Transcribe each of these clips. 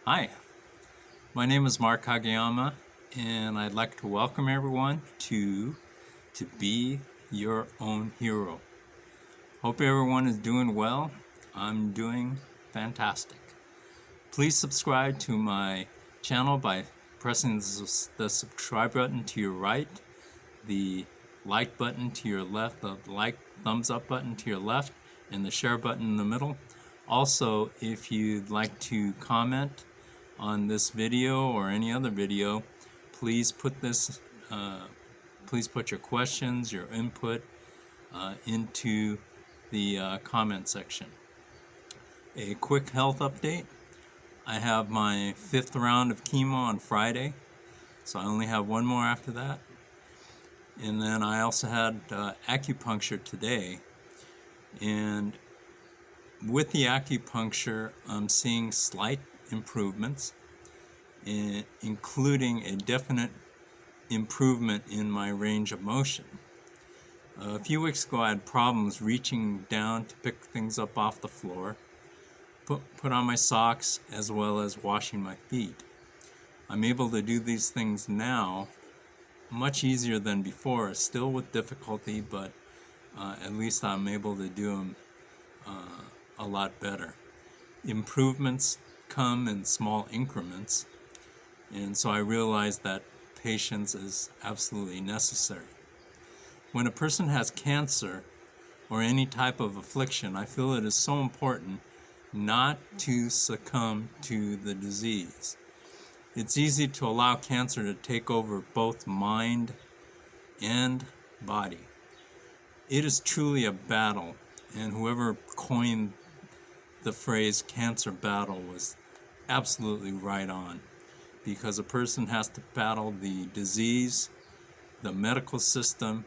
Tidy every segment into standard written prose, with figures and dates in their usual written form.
Hi, my name is Mark Kageyama, and I'd like to welcome everyone to Be Your Own Hero. Hope everyone is doing well. I'm doing fantastic. Please subscribe to my channel by pressing the subscribe button to your right, the like button to your left, the thumbs up button to your left, and the share button in the middle. Also, if you'd like to comment on this video or any other video, please put your questions, your input into the comment section. A quick health update. I have my 5th round of chemo on Friday, so I only have one more after that. And then I also had acupuncture today, and with the acupuncture I'm seeing slight improvements, including a definite improvement in my range of motion. A few weeks ago I had problems reaching down to pick things up off the floor, put on my socks, as well as washing my feet. I'm able to do these things now much easier than before, still with difficulty, but at least I'm able to do them a lot better. Improvements come in small increments, and so I realized that patience is absolutely necessary. When a person has cancer or any type of affliction, I feel it is so important not to succumb to the disease. It's easy to allow cancer to take over both mind and body. It is truly a battle, and whoever coined the phrase cancer battle was absolutely right on, because a person has to battle the disease, the medical system,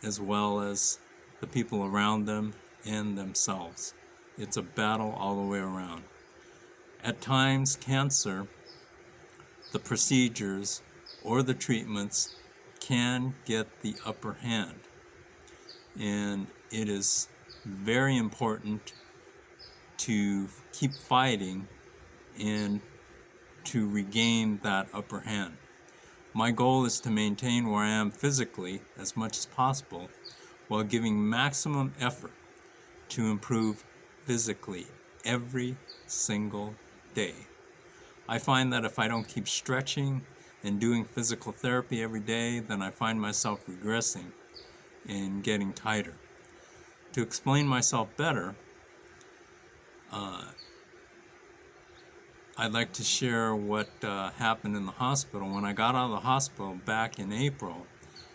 as well as the people around them and themselves. It's a battle all the way around. At times, cancer, the procedures or the treatments can get the upper hand, and it is very important to keep fighting and to regain that upper hand. My goal is to maintain where I am physically as much as possible, while giving maximum effort to improve physically every single day. I find that if I don't keep stretching and doing physical therapy every day, then I find myself regressing and getting tighter. To explain myself better, I'd like to share what happened in the hospital. When I got out of the hospital back in April,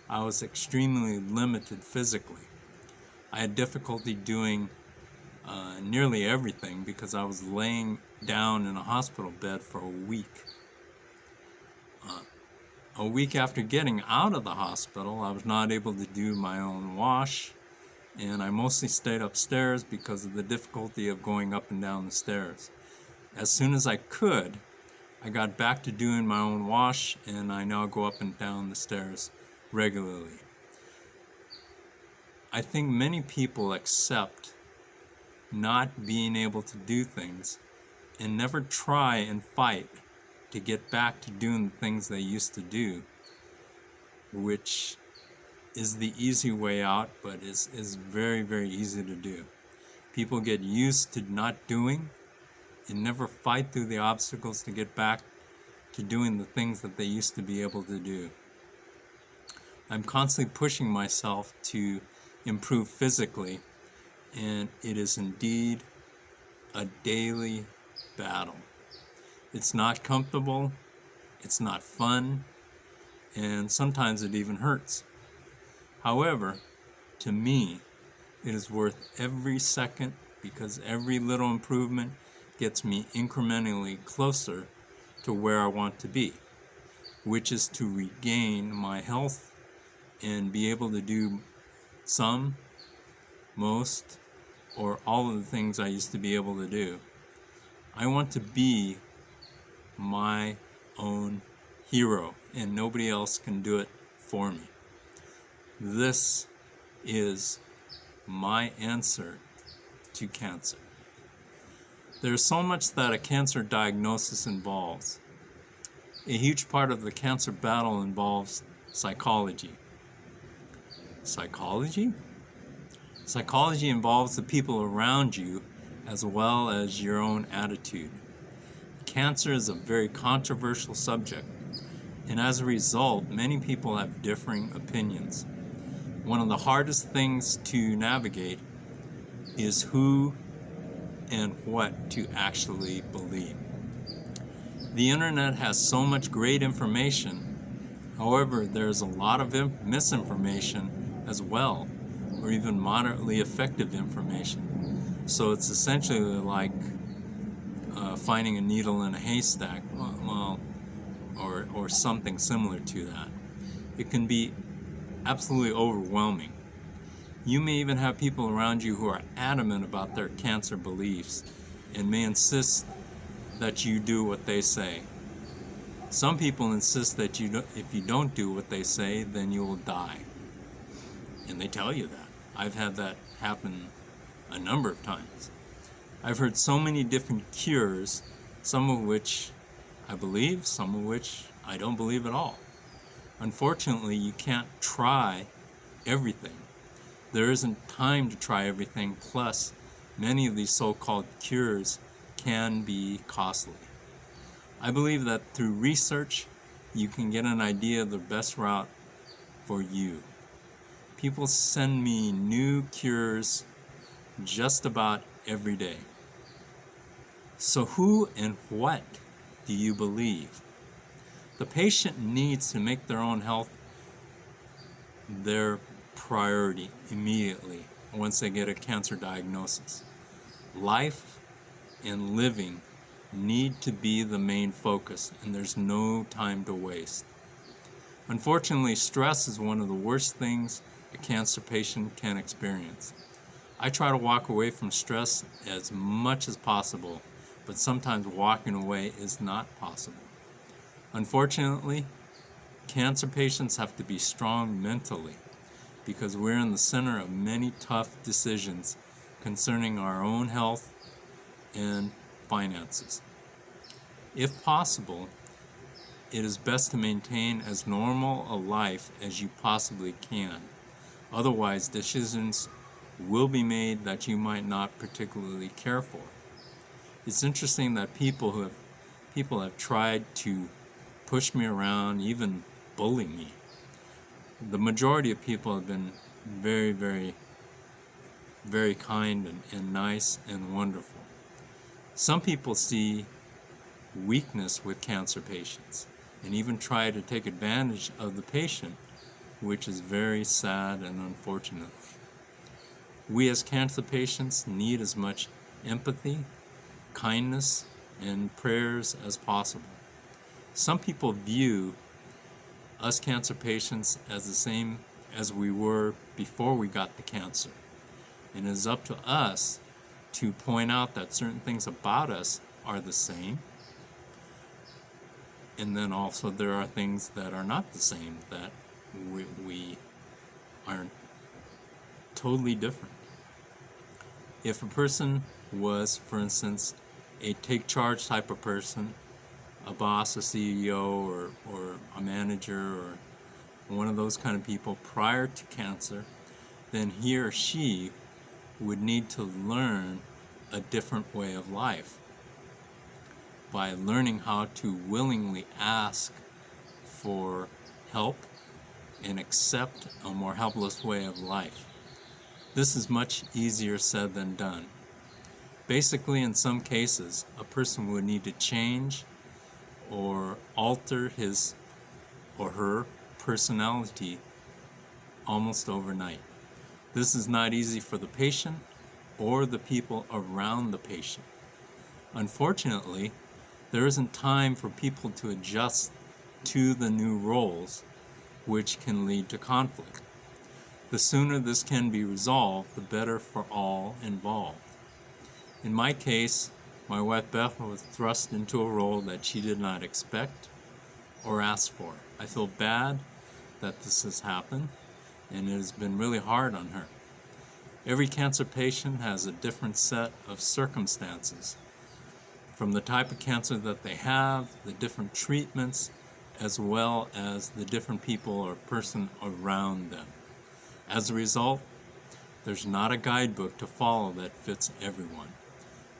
I was extremely limited physically. I had difficulty doing nearly everything because I was laying down in a hospital bed for a week. A week after getting out of the hospital, I was not able to do my own wash, and I mostly stayed upstairs because of the difficulty of going up and down the stairs. As soon as I could, I got back to doing my own wash, and I now go up and down the stairs regularly. I think many people accept not being able to do things and never try and fight to get back to doing the things they used to do, which is the easy way out, but is very, very easy to do. People get used to not doing and never fight through the obstacles to get back to doing the things that they used to be able to do. I'm constantly pushing myself to improve physically, and it is indeed a daily battle. It's not comfortable, it's not fun, and sometimes it even hurts. However, to me, it is worth every second, because every little improvement gets me incrementally closer to where I want to be, which is to regain my health and be able to do some, most, or all of the things I used to be able to do. I want to be my own hero, and nobody else can do it for me. This is my answer to cancer. There's so much that a cancer diagnosis involves. A huge part of the cancer battle involves psychology. Psychology? Psychology involves the people around you as well as your own attitude. Cancer is a very controversial subject, and as a result, many people have differing opinions. One of the hardest things to navigate is who and what to actually believe. The internet has so much great information, however, there's a lot of misinformation as well, or even moderately effective information. So it's essentially like finding a needle in a haystack, or something similar to that. It can be absolutely overwhelming. You may even have people around you who are adamant about their cancer beliefs and may insist that you do what they say. Some people insist that if you don't do what they say, then you will die. And they tell you that. I've had that happen a number of times. I've heard so many different cures, some of which I believe, some of which I don't believe at all. Unfortunately, you can't try everything. There isn't time to try everything, plus many of these so-called cures can be costly. I believe that through research, you can get an idea of the best route for you. People send me new cures just about every day. So who and what do you believe? The patient needs to make their own health their priority immediately once they get a cancer diagnosis. Life and living need to be the main focus, and there's no time to waste. Unfortunately, stress is one of the worst things a cancer patient can experience. I try to walk away from stress as much as possible, but sometimes walking away is not possible. Unfortunately, cancer patients have to be strong mentally because we're in the center of many tough decisions concerning our own health and finances. If possible, it is best to maintain as normal a life as you possibly can. Otherwise, decisions will be made that you might not particularly care for. It's interesting that people have tried to push me around, even bully me. The majority of people have been very, very, very kind and nice and wonderful. Some people see weakness with cancer patients and even try to take advantage of the patient, which is very sad and unfortunate. We as cancer patients need as much empathy, kindness, and prayers as possible. Some people view us cancer patients as the same as we were before we got the cancer, and it is up to us to point out that certain things about us are the same, and then also there are things that are not the same, that we are totally different. If a person was, for instance, a take charge type of person, a boss, a CEO, or a manager, or one of those kind of people prior to cancer, then he or she would need to learn a different way of life by learning how to willingly ask for help and accept a more helpless way of life. This is much easier said than done. Basically, in some cases, a person would need to change or alter his or her personality almost overnight. This is not easy for the patient or the people around the patient. Unfortunately, there isn't time for people to adjust to the new roles, which can lead to conflict. The sooner this can be resolved, the better for all involved. In my case, my wife Beth was thrust into a role that she did not expect or ask for. I feel bad that this has happened, and it has been really hard on her. Every cancer patient has a different set of circumstances, from the type of cancer that they have, the different treatments, as well as the different people or person around them. As a result, there's not a guidebook to follow that fits everyone.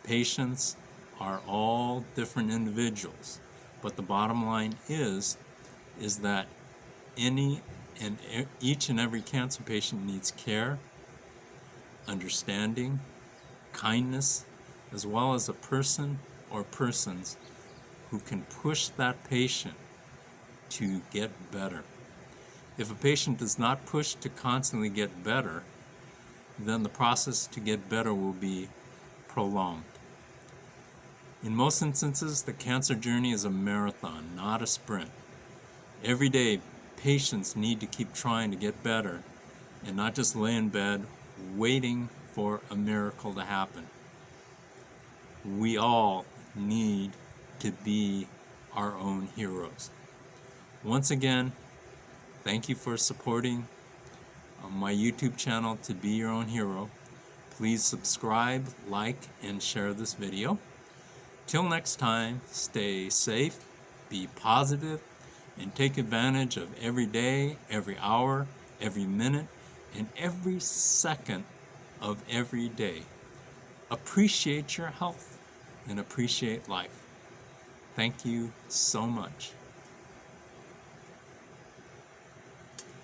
Patients are all different individuals, but the bottom line is that each and every cancer patient needs care, understanding, kindness, as well as a person or persons who can push that patient to get better. If a patient does not push to constantly get better, then the process to get better will be prolonged. In most instances, the cancer journey is a marathon, not a sprint. Every day, patients need to keep trying to get better and not just lay in bed waiting for a miracle to happen. We all need to be our own heroes. Once again, thank you for supporting my YouTube channel, To Be Your Own Hero. Please subscribe, like, and share this video. Till next time, stay safe, be positive, and take advantage of every day, every hour, every minute, and every second of every day. Appreciate your health and appreciate life. Thank you so much.